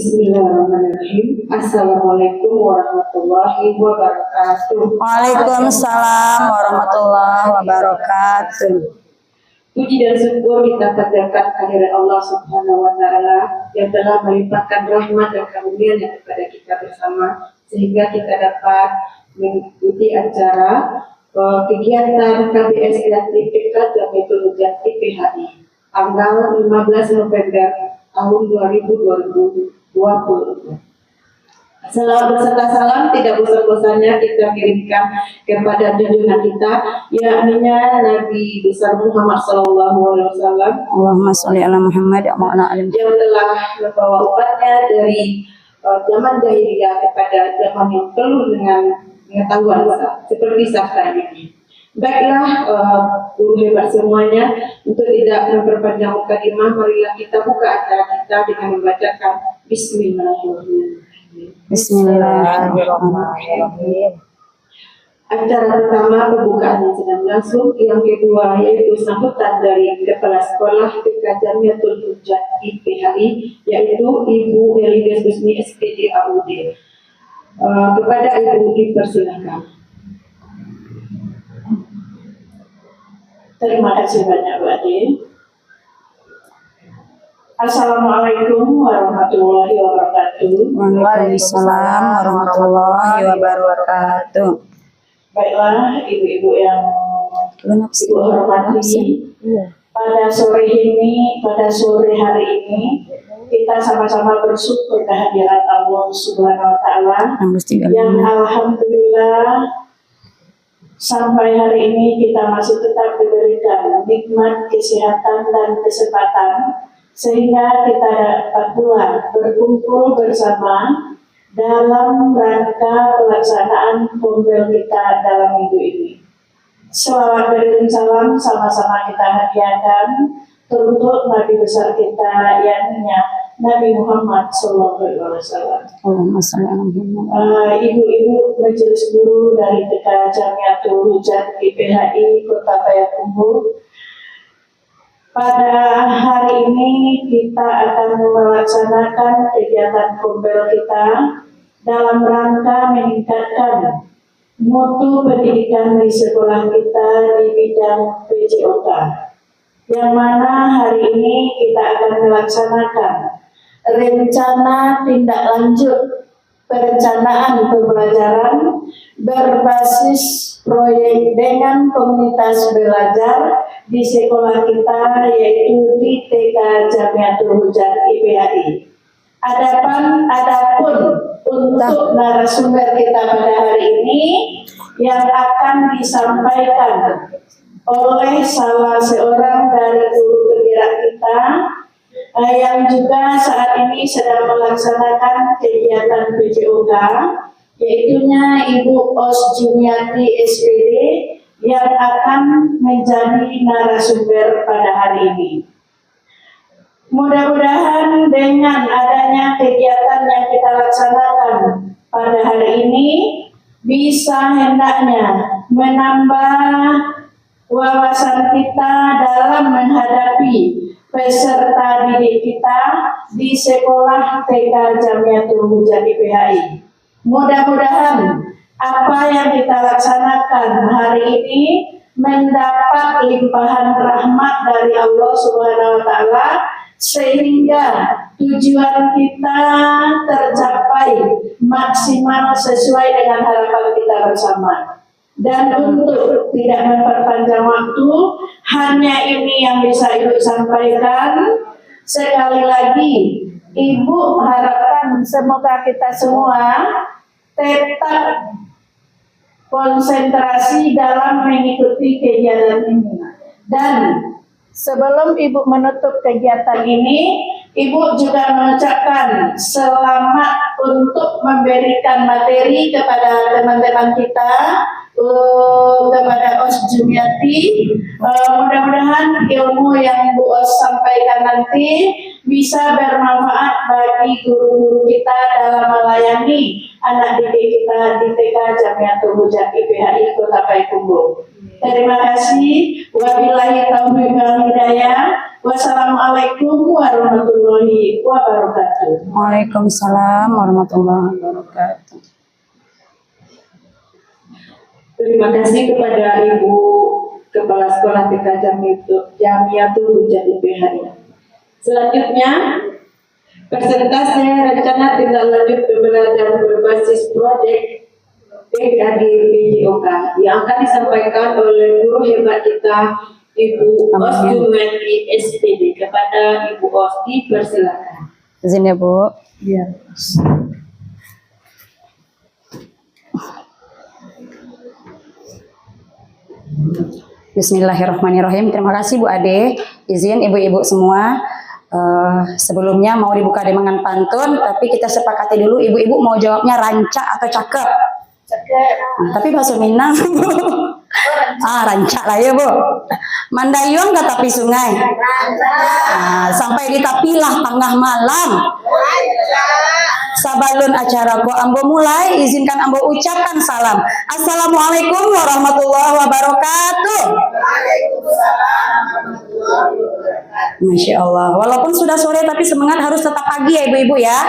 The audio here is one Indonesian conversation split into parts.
Bismillahirrahmanirrahim. Assalamualaikum warahmatullahi wabarakatuh. Waalaikumsalam warahmatullahi wabarakatuh. Puji dan syukur kita panjatkan kehadirat Allah Subhanahu wa Ta'ala yang telah melimpahkan rahmat dan karunia-Nya kepada kita bersama, sehingga kita dapat mengikuti acara kegiatan KBS IPK Jamiatul Hujjah IPHI tanggal 15 November tahun 2020. Salam beserta salam tidak bosan-bosannya kita kirimkan kepada junjungan kita, yakni Nabi besar Muhammad SAW. Allahumma sholli ala Muhammad wa ala ali yang telah membawa umatnya dari zaman jahiliyah kepada zaman yang penuh dengan pengetahuan seperti saat ini. Baiklah, guru hebat semuanya, untuk tidak memperpanjang mukadimah, marilah kita buka acara kita dengan membacakan Bismillahirrahmanirrahim. Bismillahirrahmanirrahim. Acara pertama pembukaan yang sedang langsung, yang kedua yaitu sambutan dari Kepala Sekolah PK Jamiatul Hujjah IPHI, yaitu Ibu Elides Husni SPD AUD. Kepada Ibu dipersilakan. Terima kasih banyak Bu Ade. Assalamualaikum warahmatullahi wabarakatuh. Waalaikumsalam warahmatullahi wabarakatuh. Baiklah, ibu-ibu yang ibu hormati, pada sore hari ini kita sama-sama bersyukur kehadiran Allah Subhanahu wa Ta'ala yang alhamdulillah sampai hari ini kita masih tetap diberikan nikmat kesehatan dan kesempatan, sehingga kita dapat pula berkumpul bersama dalam rangka pelaksanaan Kombel kita dalam minggu ini. Selawat dan salam sama-sama kita hadiahkan untuk Nabi besar kita, yakni Nabi Muhammad SAW. Allahumma sholli ala Muhammad. Ibu-ibu majelis guru dari TK Jamiatul Hujjah IPHI Kota Payakumbuh, pada hari ini kita akan melaksanakan kegiatan Kombel kita dalam rangka meningkatkan mutu pendidikan di sekolah kita di bidang PJOK, yang mana hari ini kita akan melaksanakan rencana tindak lanjut perencanaan pembelajaran berbasis proyek dengan komunitas belajar di sekolah kita, yaitu di TK Jamiatul Hujjah IPHI. Adapun untuk narasumber kita pada hari ini yang akan disampaikan oleh salah seorang dari guru penggerak kita yang juga saat ini sedang melaksanakan kegiatan PJOK, yaitunya Ibu Os Jumiati SPD, yang akan menjadi narasumber pada hari ini. Mudah-mudahan dengan adanya kegiatan yang kita laksanakan pada hari ini bisa hendaknya menambah wawasan kita dalam menghadapi peserta didik kita di sekolah TK Jamiatul Hujjah IPHI. Mudah-mudahan apa yang kita laksanakan hari ini mendapat limpahan rahmat dari Allah Subhanahu wa Ta'ala, sehingga tujuan kita tercapai maksimal sesuai dengan harapan kita bersama. Dan untuk tidak memperpanjang waktu, hanya ini yang bisa Ibu sampaikan. Sekali lagi, Ibu harapkan semoga kita semua tetap konsentrasi dalam mengikuti kegiatan ini. Dan sebelum Ibu menutup kegiatan ini, Ibu juga mengucapkan selamat untuk memberikan materi kepada teman-teman kita, kepada Os Jumiati. Mudah-mudahan ilmu yang Bu Os sampaikan nanti bisa bermanfaat bagi guru-guru kita dalam melayani anak didik kita di TK Jamiatul Hujjah IPHI Kota Payakumbuh. Terima kasih. Wabillahi taufiq wal hidayah. hidayah. Wassalamualaikum warahmatullahi wabarakatuh. Waalaikumsalam warahmatullahi wabarakatuh. Terima kasih kepada Ibu Kepala Sekolah TK Jamiatul Hujat IPH. Selanjutnya, persentase rencana tindak lanjut pembelajaran berbasis proyek PKD PJOK yang akan disampaikan oleh guru hebat kita Ibu Osjuwenti SPD. Kepada Ibu Osti, persilakan. Izin ya Bu. Ya. Bismillahirrahmanirrahim. Terima kasih Bu Ade. Izin ibu-ibu semua. Sebelumnya mau dibuka dengan pantun, tapi kita sepakati dulu ibu-ibu mau jawabnya rancak atau cakep. Tapi bahasa Minang. Rancak lah ya Bu. Mandayung ke tepi sungai. Sampai di tapilah tengah malam. Sabalun acaraku ambo mulai, izinkan ambo ucapkan salam. Assalamualaikum warahmatullahi wabarakatuh. Masya Allah. Walaupun sudah sore tapi semangat harus tetap pagi ya ibu-ibu ya.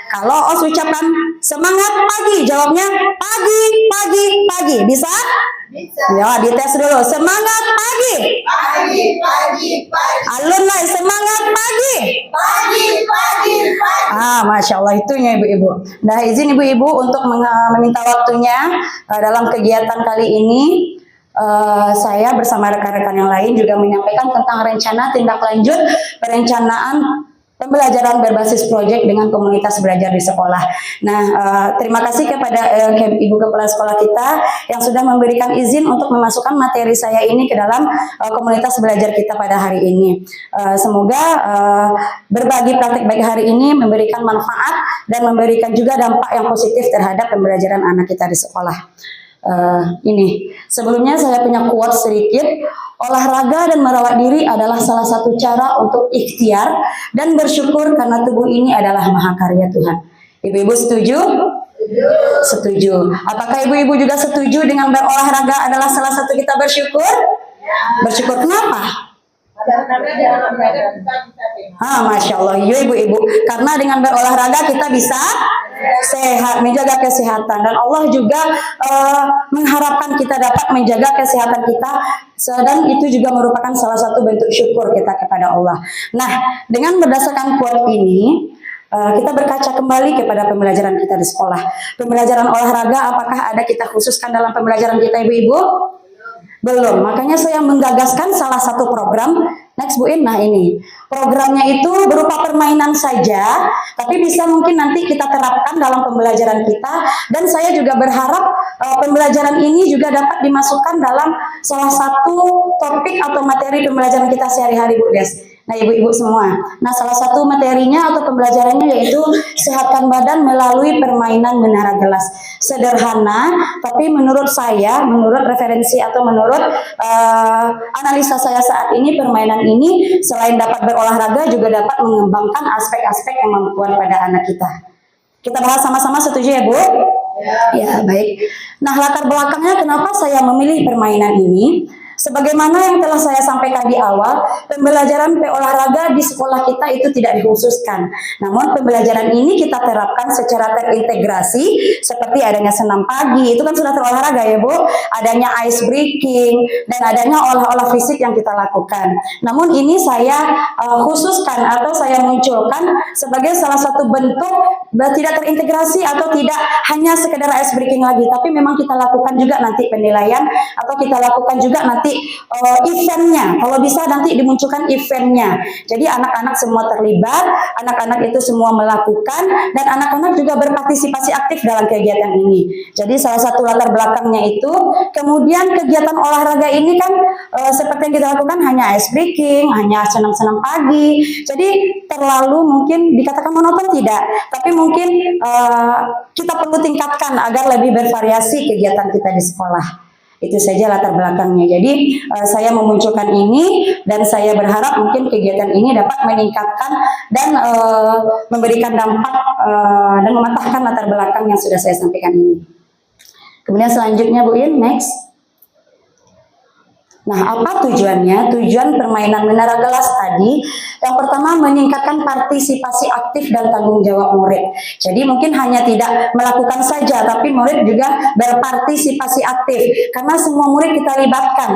Kalau Os ucapkan semangat pagi, jawabnya pagi, pagi, pagi. Bisa? Bisa. Ya, dites dulu. Semangat pagi. Pagi, pagi, pagi. Alun lah, semangat pagi. Pagi, pagi, pagi. Masya Allah itunya ibu-ibu. Nah, izin ibu-ibu untuk meminta waktunya dalam kegiatan kali ini. Saya bersama rekan-rekan yang lain juga menyampaikan tentang rencana tindak lanjut perencanaan pembelajaran berbasis proyek dengan komunitas belajar di sekolah. Nah, terima kasih kepada Ibu Kepala Sekolah kita yang sudah memberikan izin untuk memasukkan materi saya ini ke dalam komunitas belajar kita pada hari ini. Semoga berbagi praktik baik hari ini memberikan manfaat dan memberikan juga dampak yang positif terhadap pembelajaran anak kita di sekolah. Ini sebelumnya saya punya quote sedikit. Olahraga dan merawat diri adalah salah satu cara untuk ikhtiar dan bersyukur karena tubuh ini adalah mahakarya Tuhan. Ibu-ibu setuju? Setuju. Apakah ibu-ibu juga setuju dengan berolahraga adalah salah satu kita bersyukur? Bersyukur kenapa? Masya Allah, iya ibu-ibu. Karena dengan berolahraga kita bisa sehat, menjaga kesehatan, dan Allah juga mengharapkan kita dapat menjaga kesehatan kita, dan itu juga merupakan salah satu bentuk syukur kita kepada Allah. Nah, dengan berdasarkan quote ini, kita berkaca kembali kepada pembelajaran kita di sekolah. Pembelajaran olahraga, apakah ada kita khususkan dalam pembelajaran kita ibu-ibu? Belum, makanya saya menggagaskan salah satu program. Next Bu In, nah ini programnya itu berupa permainan saja, tapi bisa mungkin nanti kita terapkan dalam pembelajaran kita. Dan saya juga berharap pembelajaran ini juga dapat dimasukkan dalam salah satu topik atau materi pembelajaran kita sehari-hari Bu Des. Nah ibu-ibu semua, nah salah satu materinya atau pembelajarannya yaitu sehatkan badan melalui permainan menara gelas. Sederhana, tapi menurut saya, menurut referensi atau menurut analisa saya saat ini, permainan ini selain dapat berolahraga juga dapat mengembangkan aspek-aspek kemampuan pada anak kita. Kita bahas sama-sama, setuju ya Bu? Ya baik. Nah latar belakangnya kenapa saya memilih permainan ini? Sebagaimana yang telah saya sampaikan di awal, pembelajaran olahraga di sekolah kita itu tidak dikhususkan. Namun pembelajaran ini kita terapkan secara terintegrasi, seperti adanya senam pagi, itu kan sudah terolahraga ya Bu, adanya ice breaking, dan adanya olah-olah fisik yang kita lakukan. Namun ini saya khususkan atau saya munculkan sebagai salah satu bentuk tidak terintegrasi atau tidak hanya sekedar ice breaking lagi, tapi memang kita lakukan juga nanti penilaian atau kita lakukan juga nanti eventnya. Kalau bisa nanti dimunculkan eventnya. Jadi anak-anak semua terlibat, anak-anak itu semua melakukan, dan anak-anak juga berpartisipasi aktif dalam kegiatan ini. Jadi salah satu latar belakangnya itu, kemudian kegiatan olahraga ini kan seperti yang kita lakukan hanya ice breaking, hanya senam-senam pagi. Jadi terlalu mungkin dikatakan monoton tidak, tapi mungkin kita perlu tingkatkan agar lebih bervariasi kegiatan kita di sekolah. Itu saja latar belakangnya. Jadi saya memunculkan ini dan saya berharap mungkin kegiatan ini dapat meningkatkan dan memberikan dampak dan mematahkan latar belakang yang sudah saya sampaikan ini. Kemudian selanjutnya Bu In, next. Nah, apa tujuannya? Tujuan permainan menara gelas tadi, yang pertama meningkatkan partisipasi aktif dan tanggung jawab murid. Jadi mungkin hanya tidak melakukan saja, tapi murid juga berpartisipasi aktif. Karena semua murid kita libatkan.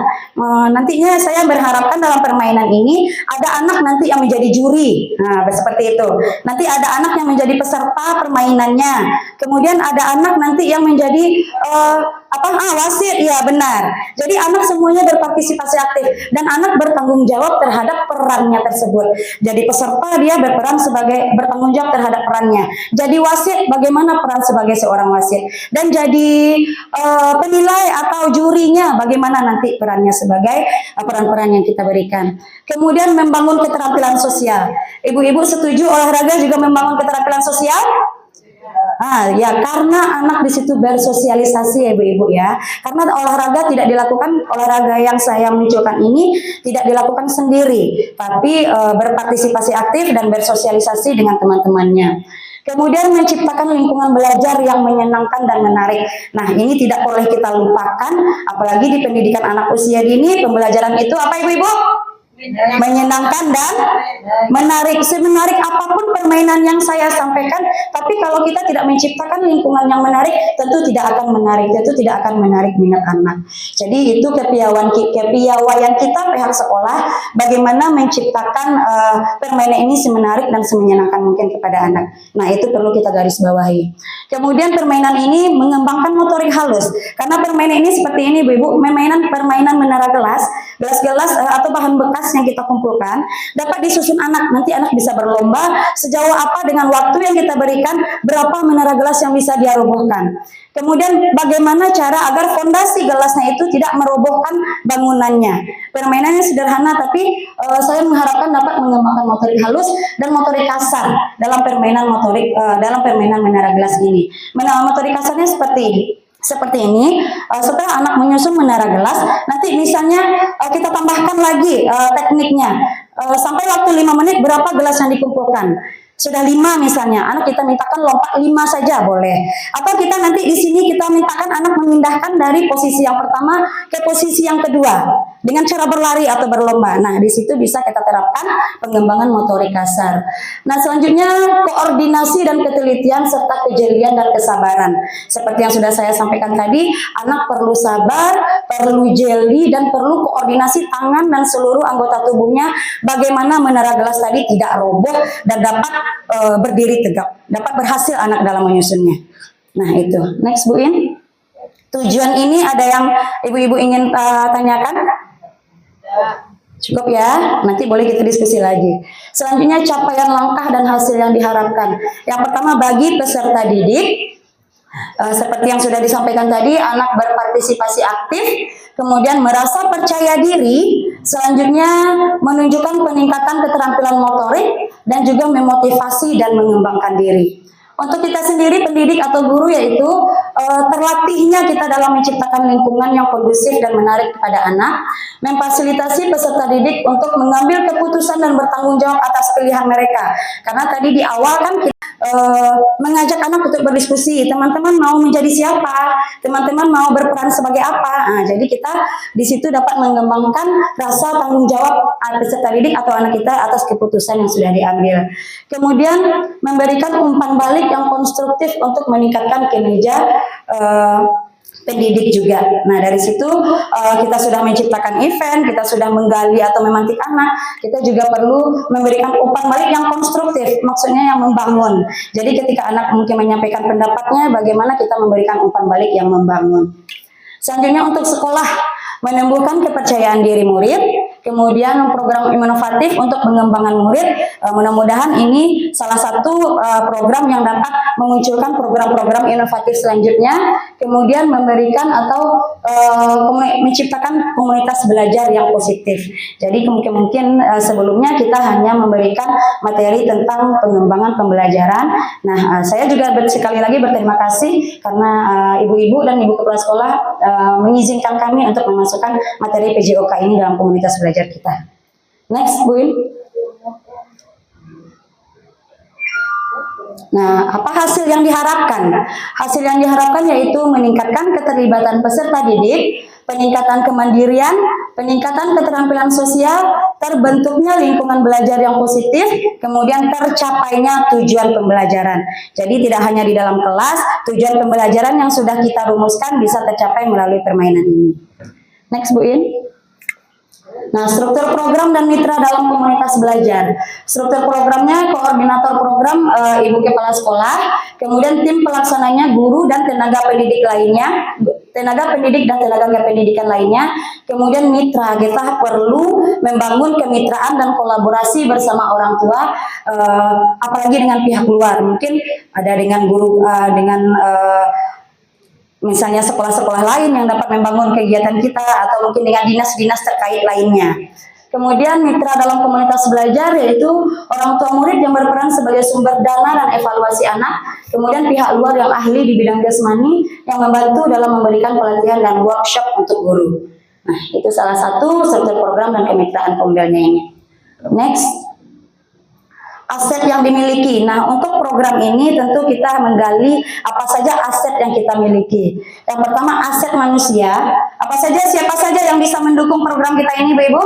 Nantinya saya berharapkan dalam permainan ini ada anak nanti yang menjadi juri. Nah, seperti itu. Nanti ada anak yang menjadi peserta permainannya. Kemudian ada anak nanti yang menjadi wasit, ya benar. Jadi anak semuanya berpartisipasi aktif dan anak bertanggung jawab terhadap perannya tersebut. Jadi peserta dia bertanggung jawab terhadap perannya. Jadi wasit bagaimana peran sebagai seorang wasit, dan jadi penilai atau jurinya bagaimana nanti perannya sebagai peran-peran yang kita berikan. Kemudian membangun keterampilan sosial. Ibu-ibu setuju olahraga juga membangun keterampilan sosial? Ya, karena anak di situ bersosialisasi ya ibu-ibu ya. Karena olahraga yang saya munculkan ini tidak dilakukan sendiri, tapi berpartisipasi aktif dan bersosialisasi dengan teman-temannya. Kemudian menciptakan lingkungan belajar yang menyenangkan dan menarik. Nah, ini tidak boleh kita lupakan, apalagi di pendidikan anak usia dini, pembelajaran itu apa ibu-ibu? Menyenangkan dan menarik. Semenarik apapun permainan yang saya sampaikan, tapi kalau kita tidak menciptakan lingkungan yang menarik, tentu tidak akan menarik minat anak. Jadi itu kepiawaian kita pihak sekolah, bagaimana menciptakan permainan ini semenarik dan semenyenangkan mungkin kepada anak. Nah, itu perlu kita garis bawahi. Kemudian permainan ini mengembangkan motorik halus, karena permainan ini seperti ini ibu-ibu, permainan menara gelas atau bahan bekas yang kita kumpulkan dapat disusun anak. Nanti anak bisa berlomba sejauh apa dengan waktu yang kita berikan, berapa menara gelas yang bisa dia robohkan. Kemudian bagaimana cara agar fondasi gelasnya itu tidak merobohkan bangunannya. Permainannya sederhana, tapi saya mengharapkan dapat mengembangkan motorik halus dan motorik kasar dalam permainan menara gelas ini. Motorik kasarnya seperti ini. Setelah anak menyusun menara gelas, nanti misalnya kita tambahkan lagi tekniknya. Sampai waktu 5 menit berapa gelas yang dikumpulkan? Sudah 5 misalnya, anak kita mintakan lompat 5 saja boleh. Atau kita nanti di sini kita mintakan anak memindahkan dari posisi yang pertama ke posisi yang kedua dengan cara berlari atau berlomba. Nah, di situ bisa kita terapkan pengembangan motorik kasar. Nah, selanjutnya koordinasi dan ketelitian serta kejelian dan kesabaran. Seperti yang sudah saya sampaikan tadi, anak perlu sabar, perlu jeli, dan perlu koordinasi tangan dan seluruh anggota tubuhnya. Bagaimana menara gelas tadi tidak roboh dan dapat berdiri tegak, dapat berhasil anak dalam menyusunnya. Nah, itu. Next Bu In. Tujuan ini ada yang ibu-ibu ingin tanyakan? Cukup ya, nanti boleh kita diskusi lagi. Selanjutnya capaian langkah dan hasil yang diharapkan. Yang pertama bagi peserta didik, seperti yang sudah disampaikan tadi, anak berpartisipasi aktif, kemudian merasa percaya diri, selanjutnya menunjukkan peningkatan keterampilan motorik, dan juga memotivasi dan mengembangkan diri. Untuk kita sendiri pendidik atau guru, yaitu terlatihnya kita dalam menciptakan lingkungan yang kondusif dan menarik kepada anak, memfasilitasi peserta didik untuk mengambil keputusan dan bertanggung jawab atas pilihan mereka. Karena tadi di awal kan kita mengajak anak untuk berdiskusi, teman-teman mau menjadi siapa, teman-teman mau berperan sebagai apa. Nah, jadi kita di situ dapat mengembangkan rasa tanggung jawab peserta didik atau anak kita atas keputusan yang sudah diambil. Kemudian memberikan umpan balik yang konstruktif untuk meningkatkan kinerja pendidik juga. Nah, dari situ kita sudah menciptakan event, kita sudah menggali atau memantik anak, kita juga perlu memberikan umpan balik yang konstruktif, maksudnya yang membangun. Jadi ketika anak mungkin menyampaikan pendapatnya, bagaimana kita memberikan umpan balik yang membangun. Selanjutnya untuk sekolah, menumbuhkan kepercayaan diri murid, kemudian program inovatif untuk pengembangan murid. Mudah-mudahan ini salah satu program yang dapat memunculkan program-program inovatif selanjutnya, kemudian memberikan atau menciptakan komunitas belajar yang positif. Jadi mungkin sebelumnya kita hanya memberikan materi tentang pengembangan pembelajaran. Nah, saya juga sekali lagi berterima kasih karena ibu-ibu dan ibu kepala sekolah mengizinkan kami untuk memasukkan materi PJOK ini dalam komunitas belajar kita. Next, Bu In. Nah, apa hasil yang diharapkan? Hasil yang diharapkan yaitu meningkatkan keterlibatan peserta didik, peningkatan kemandirian, peningkatan keterampilan sosial, terbentuknya lingkungan belajar yang positif, kemudian tercapainya tujuan pembelajaran. Jadi tidak hanya di dalam kelas, tujuan pembelajaran yang sudah kita rumuskan bisa tercapai melalui permainan ini. Next Bu In. Nah, struktur program dan mitra dalam komunitas belajar. Struktur programnya koordinator program Ibu Kepala Sekolah, kemudian tim pelaksananya guru dan tenaga pendidik lainnya, tenaga pendidik dan tenaga kependidikan lainnya, kemudian mitra. Kita perlu membangun kemitraan dan kolaborasi bersama orang tua, apalagi dengan pihak luar. Mungkin ada dengan guru, misalnya sekolah-sekolah lain yang dapat membangun kegiatan kita, atau mungkin dengan dinas-dinas terkait lainnya. Kemudian mitra dalam komunitas belajar yaitu orang tua murid yang berperan sebagai sumber dana dan evaluasi anak, kemudian pihak luar yang ahli di bidang jasmani yang membantu dalam memberikan pelatihan dan workshop untuk guru. Nah, itu salah satu struktur program dan kemitraan pembelnya ini. Next. Aset yang dimiliki. Nah, untuk program ini tentu kita menggali apa saja aset yang kita miliki. Yang pertama, aset manusia. Apa saja, siapa saja yang bisa mendukung program kita ini, Bu Ibu?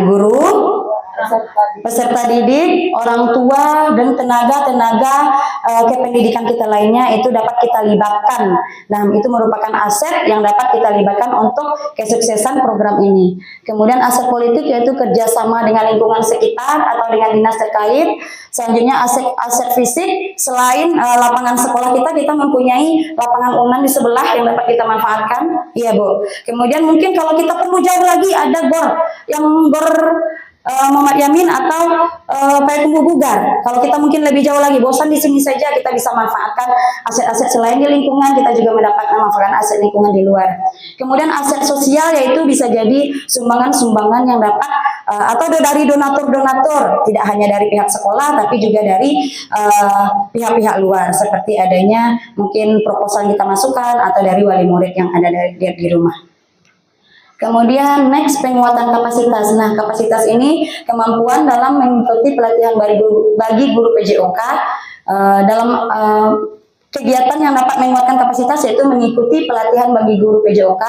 Guru, peserta didik, orang tua, dan tenaga-tenaga kependidikan kita lainnya itu dapat kita libatkan. Nah, itu merupakan aset yang dapat kita libatkan untuk kesuksesan program ini. Kemudian aset politik yaitu kerjasama dengan lingkungan sekitar atau dengan dinas terkait. Selanjutnya aset fisik, selain lapangan sekolah kita mempunyai lapangan unan di sebelah yang dapat kita manfaatkan. Iya Bu. Kemudian mungkin kalau kita perlu jauh lagi ada gor yang Muhammad Yamin atau Payakumbuh Bugar. Kalau kita mungkin lebih jauh lagi, bosan di sini saja, kita bisa manfaatkan aset-aset selain di lingkungan, kita juga mendapatkan manfaatkan aset lingkungan di luar. Kemudian aset sosial yaitu bisa jadi sumbangan-sumbangan yang dapat atau dari donatur-donatur, tidak hanya dari pihak sekolah tapi juga dari pihak-pihak luar, seperti adanya mungkin proposal yang kita masukkan atau dari wali murid yang ada di rumah. Kemudian next, penguatan kapasitas. Nah, kapasitas ini kemampuan dalam mengikuti pelatihan bagi guru PJOK dalam kegiatan yang dapat menguatkan kapasitas yaitu mengikuti pelatihan bagi guru PJOK,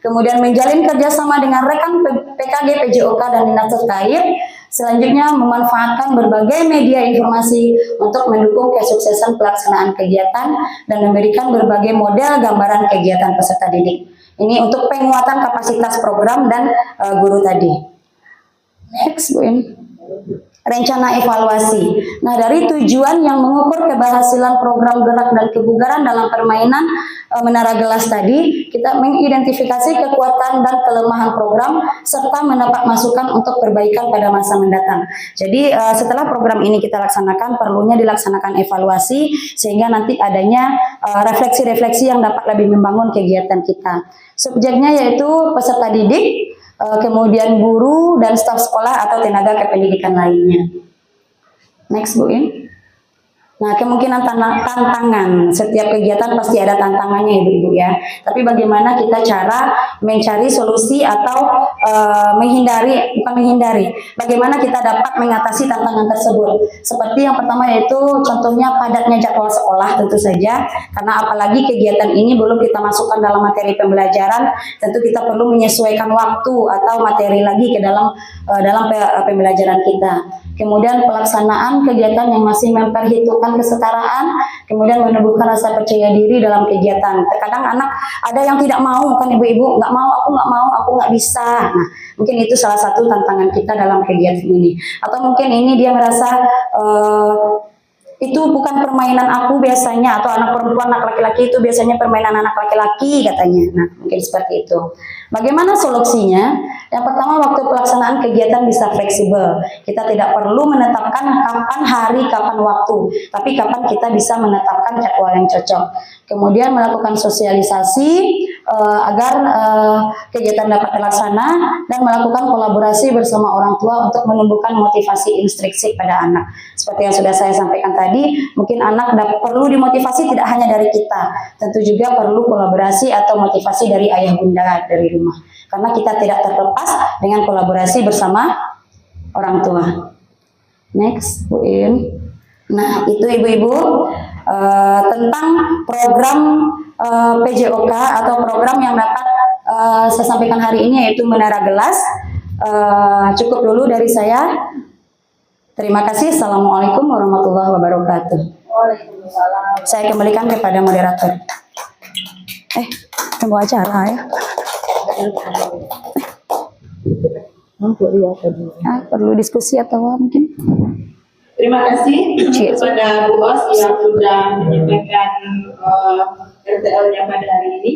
kemudian menjalin kerjasama dengan rekan PKG PJOK dan dinas terkait. Selanjutnya memanfaatkan berbagai media informasi untuk mendukung kesuksesan pelaksanaan kegiatan dan memberikan berbagai model gambaran kegiatan peserta didik. Ini untuk penguatan kapasitas program dan guru tadi. Next, Bu In. Rencana evaluasi. Nah, dari tujuan yang mengukur keberhasilan program gerak dan kebugaran dalam permainan menara gelas tadi, kita mengidentifikasi kekuatan dan kelemahan program serta mendapat masukan untuk perbaikan pada masa mendatang. Jadi setelah program ini kita laksanakan, perlunya dilaksanakan evaluasi sehingga nanti adanya refleksi-refleksi yang dapat lebih membangun kegiatan kita. Subjeknya yaitu peserta didik, kemudian guru dan staf sekolah atau tenaga kependidikan lainnya. Next, Bu In. Nah, kemungkinan tantangan. Setiap kegiatan pasti ada tantangannya, Ibu-ibu ya. Tapi bagaimana kita cara mencari solusi atau bagaimana kita dapat mengatasi tantangan tersebut. Seperti yang pertama yaitu contohnya padatnya jadwal sekolah tentu saja. Karena apalagi kegiatan ini belum kita masukkan dalam materi pembelajaran, tentu kita perlu menyesuaikan waktu atau materi lagi ke dalam pembelajaran kita. Kemudian pelaksanaan kegiatan yang masih memperhitungkan kesetaraan, kemudian menumbuhkan rasa percaya diri dalam kegiatan. Terkadang anak ada yang tidak mau, kan ibu-ibu, nggak mau, aku nggak bisa. Nah, mungkin itu salah satu tantangan kita dalam kegiatan ini. Atau mungkin ini dia merasa itu bukan permainan aku biasanya, atau anak perempuan, anak laki-laki itu biasanya permainan anak laki-laki katanya. Nah, mungkin seperti itu. Bagaimana solusinya? Yang pertama, waktu pelaksanaan kegiatan bisa fleksibel. Kita tidak perlu menetapkan kapan hari, kapan waktu, tapi kapan kita bisa menetapkan jadwal yang cocok. Kemudian melakukan sosialisasi agar kegiatan dapat terlaksana dan melakukan kolaborasi bersama orang tua untuk menumbuhkan motivasi intrinsik pada anak. Seperti yang sudah saya sampaikan tadi, mungkin anak perlu dimotivasi tidak hanya dari kita, tentu juga perlu kolaborasi atau motivasi dari ayah bunda dari rumah. Karena kita tidak terlepas dengan kolaborasi bersama orang tua. Next, Bu In. Nah, itu ibu-ibu tentang program PJOK atau program yang dapat saya sampaikan hari ini yaitu menara gelas. Cukup dulu dari saya. Terima kasih. Assalamualaikum warahmatullahi wabarakatuh. Saya kembalikan kepada moderator. Pembawa acara ya. Perlu diskusi atau mungkin? Terima kasih kepada Bu Os yang sudah menyampaikan RTL-nya pada hari ini.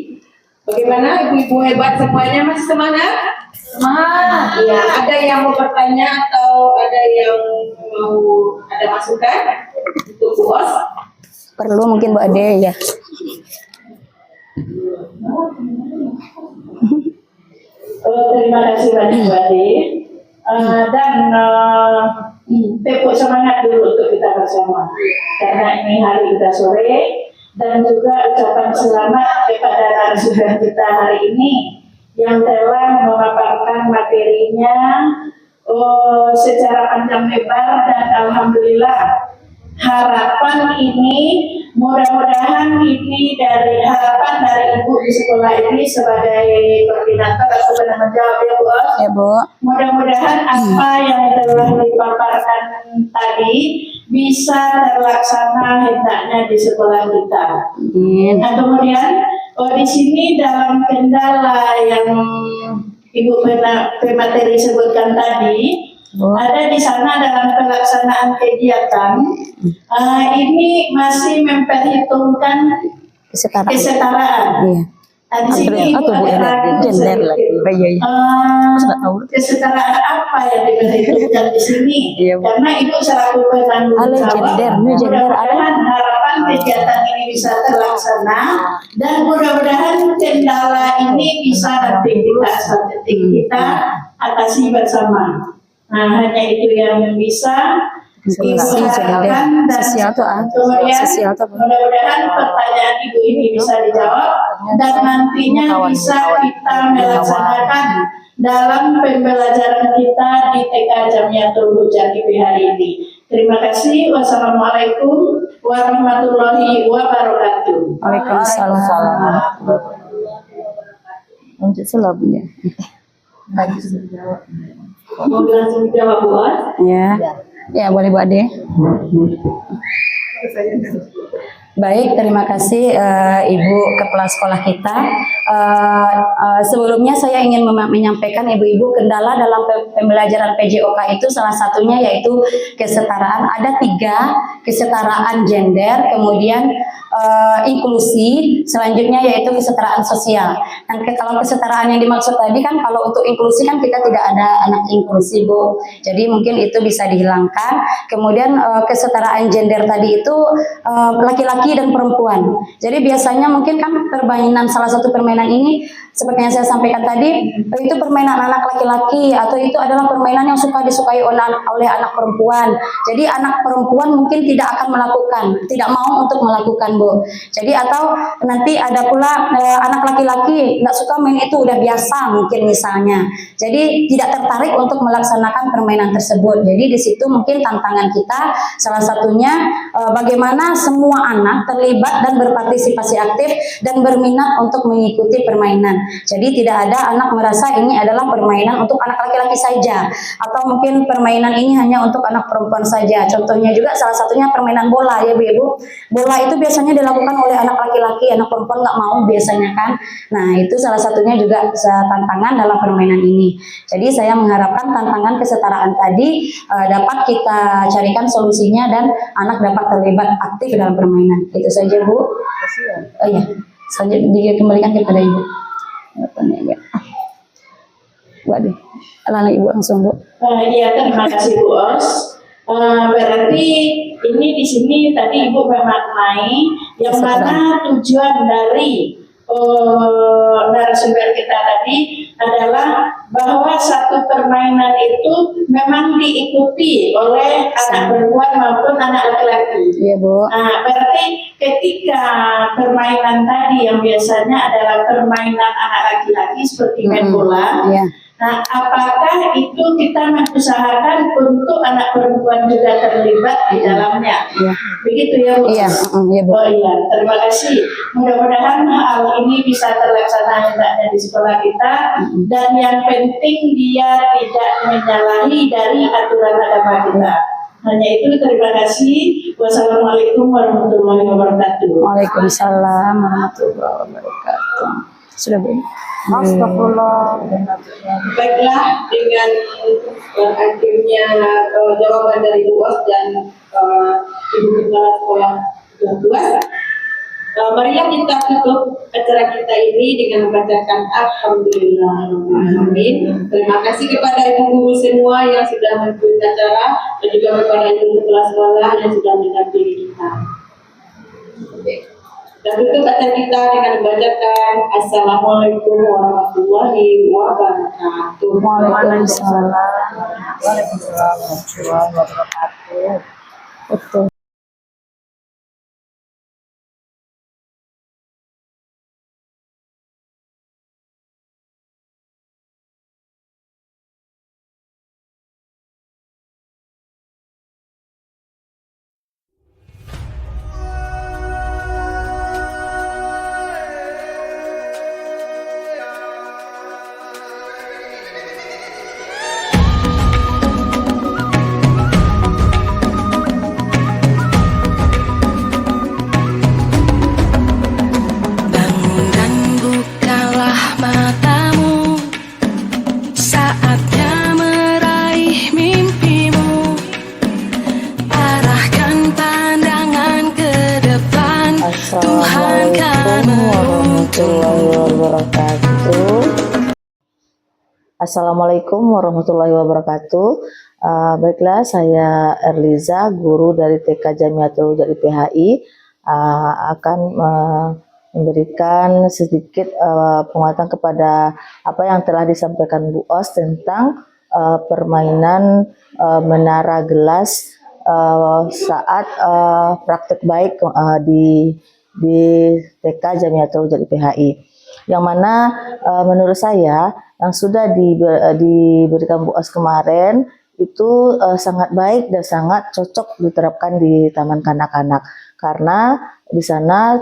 Bagaimana ibu-ibu hebat semuanya, masih semangat? Semangat. Ya, ada yang mau bertanya atau ada yang mau ada masukan untuk Bu Os? Perlu mungkin Bu Ade ya. Terima kasih banyak Bu Ade. Dan tepuk semangat dulu untuk kita bersama, karena ini hari kita sore, dan juga ucapan selamat kepada narasumber kita hari ini yang telah memaparkan materinya secara panjang lebar, dan alhamdulillah harapan ini, mudah-mudahan ini dari harapan dari Ibu di sekolah ini sebagai koordinator atau penanggung jawab ya Bu Os. Ya Bu. Mudah-mudahan apa yang telah dipaparkan tadi bisa terlaksana hendaknya di sekolah kita. Nah kemudian di sini dalam kendala yang Ibu pemateri sebutkan tadi, ada di sana dalam pelaksanaan kegiatan ini masih memperhitungkan kesetaraan. Iya. Nah, di sini Ibu ada gender lagi. kesetaraan apa yang diperhitungkan di sini? Iya, Bu. Karena Ibu selaku penanggung jawab, mudah-mudahan harapan kegiatan ini bisa terlaksana, dan mudah-mudahan kendala ini bisa nanti kita atasi bersama. Nah, hanya itu yang bisa Ibu harapkan, dan kemudian mudah-mudahan pertanyaan Ibu ini bisa dijawab, dan nantinya bisa kita melaksanakan dalam pembelajaran kita di TK Jamiatul Hujah hari ini. Terima kasih. Wassalamualaikum warahmatullahi wabarakatuh. Waalaikumsalam. Lanjut selabnya. Mau langsung dijawab Bu Os? Ya. Ya, boleh Bu Ade. Baik, terima kasih Ibu Kepala Sekolah kita. Sebelumnya saya ingin menyampaikan Ibu-Ibu kendala dalam pembelajaran PJOK itu salah satunya yaitu kesetaraan. Ada 3, kesetaraan gender, kemudian inklusi, selanjutnya yaitu kesetaraan sosial. Dan kalau kesetaraan yang dimaksud tadi kan, kalau untuk inklusi kan kita tidak ada anak inklusi Bu, jadi mungkin itu bisa dihilangkan. Kemudian kesetaraan gender tadi itu laki-laki dan perempuan. Jadi biasanya mungkin kan permainan, salah satu permainan ini seperti yang saya sampaikan tadi, itu permainan anak laki-laki atau itu adalah permainan yang suka disukai oleh anak perempuan. Jadi anak perempuan mungkin tidak akan melakukan, tidak mau untuk melakukan Bu. Jadi atau nanti ada pula anak laki-laki nggak suka main itu, udah biasa mungkin misalnya. Jadi tidak tertarik untuk melaksanakan permainan tersebut. Jadi di situ mungkin tantangan kita salah satunya bagaimana semua anak terlibat dan berpartisipasi aktif dan berminat untuk mengikuti permainan. Jadi tidak ada anak merasa ini adalah permainan untuk anak laki-laki saja, atau mungkin permainan ini hanya untuk anak perempuan saja. Contohnya juga salah satunya permainan bola ya Bu Ibu. Bola itu biasanya dilakukan oleh anak laki-laki, anak perempuan nggak mau biasanya kan. Nah itu salah satunya juga tantangan dalam permainan ini. Jadi saya mengharapkan tantangan kesetaraan tadi dapat kita carikan solusinya dan anak dapat terlibat aktif dalam permainan. Itu saja Bu. Iya, selanjutnya dikembalikan kepada Ibu. Waduh, lalu Ibu langsung Bu. Iya, terima kasih Bu Os. Berarti ini di sini tadi Ibu memaknai yang mana tujuan dari narasumber kita tadi adalah bahwa satu permainan itu memang diikuti oleh anak perempuan maupun anak laki-laki. Iya Bu. Nah, berarti ketika permainan tadi yang biasanya adalah permainan anak laki-laki seperti main bola, Iya. Nah, apakah itu kita mengusahakan untuk anak perempuan juga terlibat di dalamnya? Iya. Begitu ya, Bu? Iya, iya Bu. Oh iya, terima kasih. Mudah-mudahan hal ini bisa terlaksana hendaknya di sekolah kita, dan yang penting dia tidak menyalahi dari aturan agama kita. Hanya itu, terima kasih. Wassalamualaikum warahmatullahi wabarakatuh. Waalaikumsalam warahmatullahi wabarakatuh. Sudah Bu. Astagfirullah. Baiklah, dengan berakhirnya jawaban dari UAS dan Ibu Kepala Sekolah 12, marilah kita tutup acara kita ini dengan membacakan Alhamdulillahirrahmanirrahim. Terima kasih kepada ibu guru semua yang sudah mengikuti acara, dan juga kepada ibu kepala sekolah yang sudah mendampingi kita. Dan tutup acara kita dengan membacakan Assalamualaikum warahmatullahi wabarakatuh. Waalaikumsalam warahmatullahi wabarakatuh. Betul. Bangun dan bukalah matamu, saatnya meraih mimpimu. Arahkan pandangan ke depan, Tuhan kan Warahmatullahi wabarakatuh. Assalamualaikum warahmatullahi wabarakatuh. Baiklah, saya Erliza, guru dari TK Jamiatul Hujat IPHI, akan memberikan sedikit penguatan kepada apa yang telah disampaikan Bu Os tentang permainan menara gelas saat praktek baik di TK Jamiatul Hujat IPHI, yang mana menurut saya yang sudah diberikan Bu Os kemarin itu sangat baik dan sangat cocok diterapkan di taman kanak-kanak, karena di sana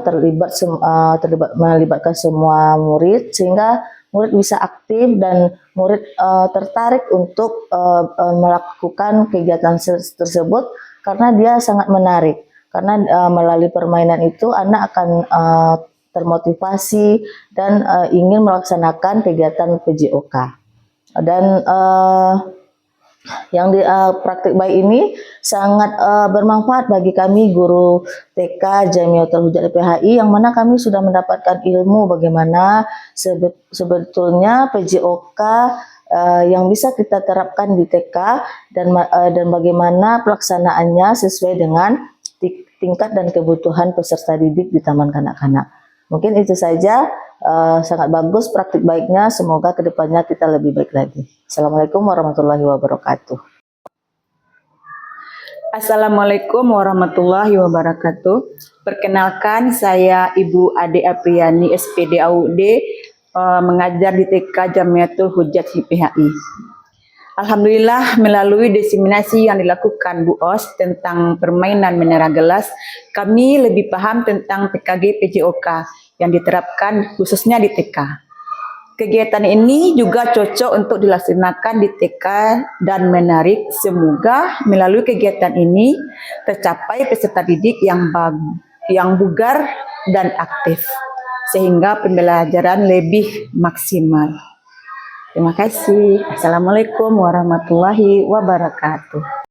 melibatkan semua murid, sehingga murid bisa aktif dan murid tertarik untuk melakukan kegiatan tersebut karena dia sangat menarik. Karena melalui permainan itu anak akan termotivasi dan ingin melaksanakan kegiatan PJOK. Dan yang di praktik baik ini sangat bermanfaat bagi kami guru TK Jamiatul Hujat IPHI, yang mana kami sudah mendapatkan ilmu bagaimana sebetulnya PJOK yang bisa kita terapkan di TK, dan bagaimana pelaksanaannya sesuai dengan tingkat dan kebutuhan peserta didik di taman kanak-kanak. Mungkin itu saja, sangat bagus praktik baiknya, semoga kedepannya kita lebih baik lagi. Assalamualaikum warahmatullahi wabarakatuh. Assalamualaikum warahmatullahi wabarakatuh. Perkenalkan, saya Ibu Ade Apriani SPD AUD, mengajar di TK Jamiatul Hujat IPHI. Alhamdulillah, melalui diseminasi yang dilakukan Bu Os tentang permainan menara gelas, kami lebih paham tentang PKG PJOK yang diterapkan khususnya di TK. Kegiatan ini juga cocok untuk dilaksanakan di TK dan menarik. Semoga melalui kegiatan ini tercapai peserta didik yang bugar dan aktif, sehingga pembelajaran lebih maksimal. Terima kasih. Assalamualaikum warahmatullahi wabarakatuh.